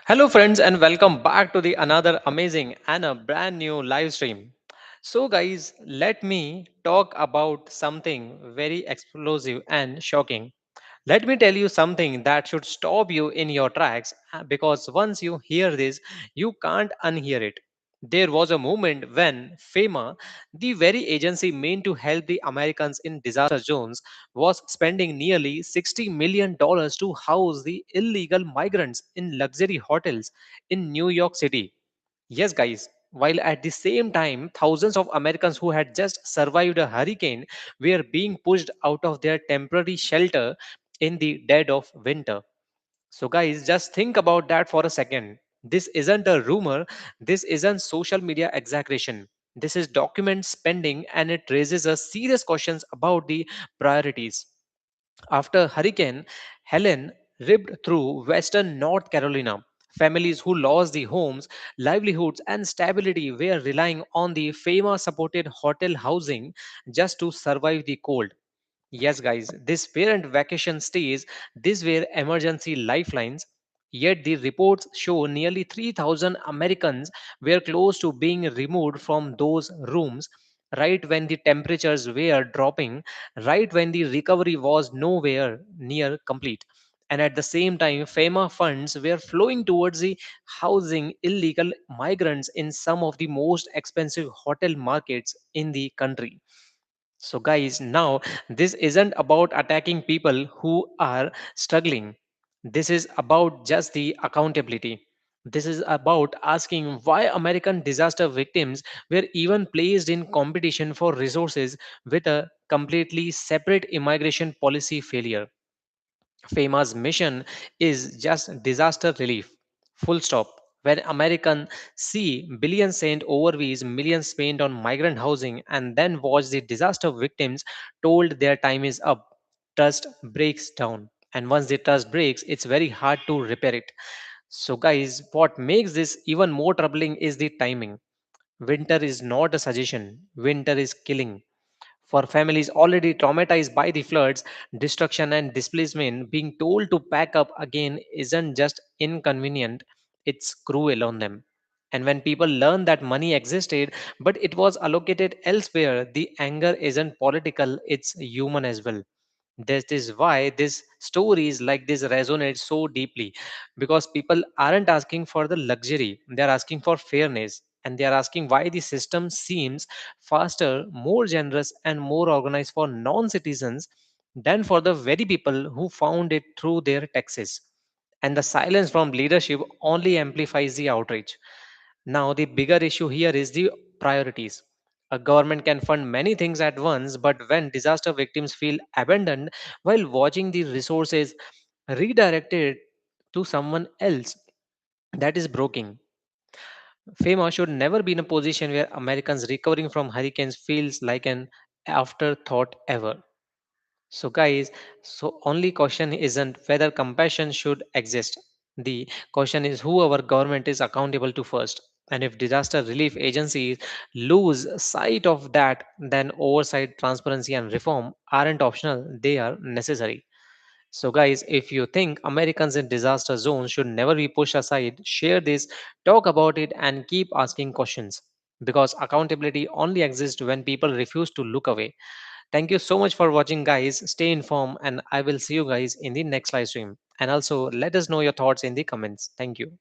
Hello, friends, and welcome back to the another amazing and a brand new live stream. So, guys, let me talk about something very explosive and shocking. Let me tell you something that should stop you in your tracks because once you hear this, you can't unhear it. There was a moment when FEMA, the very agency meant to help the Americans in disaster zones, was spending nearly $60 million to house the illegal migrants in luxury hotels in New York City. Yes, guys. While at the same time, thousands of Americans who had just survived a hurricane were being pushed out of their temporary shelter in the dead of winter. So, guys, just think about that for a second. This isn't a rumor, this isn't social media exaggeration. This is document spending and it raises a serious questions about the priorities. After Hurricane Helen ripped through western North Carolina, families who lost their homes, livelihoods, and stability were relying on the FEMA supported hotel housing just to survive the cold. Yes, guys, this parent vacation stays, these were emergency lifelines. Yet the reports show nearly 3,000 Americans were close to being removed from those rooms right when the temperatures were dropping, right when the recovery was nowhere near complete. And at the same time, FEMA funds were flowing towards the housing illegal migrants in some of the most expensive hotel markets in the country. So, guys, now this isn't about attacking people who are struggling. This is about just the accountability. This is about asking why American disaster victims were even placed in competition for resources with a completely separate immigration policy failure. FEMA's mission is just disaster relief. Full stop. When Americans see billions sent overseas, millions spent on migrant housing, and then watch the disaster victims told their time is up, trust breaks down. And once the trust breaks, it's very hard to repair it. So, guys, what makes this even more troubling is the timing. Winter is not a suggestion, winter is killing. For families already traumatized by the floods, destruction, and displacement, being told to pack up again isn't just inconvenient, it's cruel on them. And when people learn that money existed but it was allocated elsewhere, the anger isn't political, it's human as well. This is why these stories like this resonate so deeply because people aren't asking for the luxury, they're asking for fairness, and they're asking why the system seems faster, more generous, and more organized for non citizens than for the very people who found it through their taxes. And the silence from leadership only amplifies the outrage. Now, the bigger issue here is the priorities. A government can fund many things at once, but when disaster victims feel abandoned while watching the resources redirected to someone else, that is broken. FEMA should never be in a position where Americans recovering from hurricanes feels like an afterthought ever. So, guys, so only question isn't whether compassion should exist. The question is who our government is accountable to first. And if disaster relief agencies lose sight of that, then oversight, transparency, and reform aren't optional, they are necessary. So, guys, if you think Americans in disaster zones should never be pushed aside, share this, talk about it, and keep asking questions. Because accountability only exists when people refuse to look away. Thank you so much for watching, guys. Stay informed, and I will see you guys in the next live stream. And also, let us know your thoughts in the comments. Thank you.